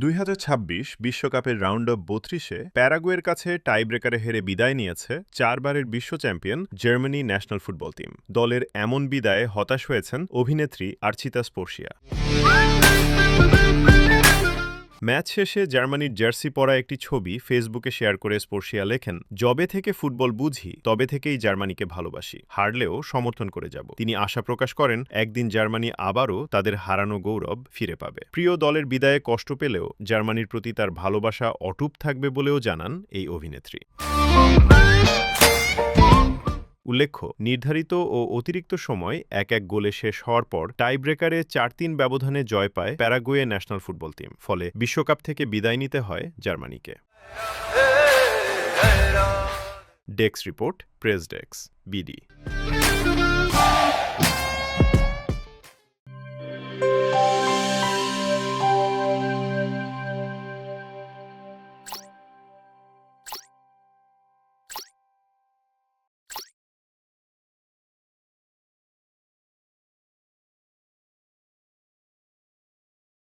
2026 বিশ্বকাপের round of 32-এ প্যারাগুয়ের কাছে টাইব্রেকারে হেরে বিদায় নিয়েছে চারবারের বিশ্ব champion Germany national football team. দলের এমন বিদায়ে হতাশ হয়েছেন অভিনেত্রী আর্চিতা স্পোর্শিয়া। ম্যাচ শেষে জার্মানির জার্সি পরা একটি ছবি ফেসবুকে শেয়ার করে স্পোর্শিয়া লেখেন, যবে থেকে ফুটবল বুঝি তবে থেকেই জার্মানিকে ভালোবাসি, হারলেও সমর্থন করে যাব। তিনি আশা প্রকাশ করেন একদিন জার্মানি আবারও তাদের হারানো গৌরব ফিরে পাবে। প্রিয় দলের বিদায়ে কষ্ট পেলেও জার্মানির প্রতি তার ভালোবাসা অটুট থাকবে বলেও জানান এই অভিনেত্রী। উল্লেখ্য, নির্ধারিত ও অতিরিক্ত সময় 1-1 গোলে শেষ হওয়ার পর টাইব্রেকারে 4-3 ব্যবধানে জয় পায় প্যারাগুয়ে ন্যাশনাল ফুটবল টিম। ফলে বিশ্বকাপ থেকে বিদায় নিতে হয় জার্মানিকে। Desk report, press desk, BD.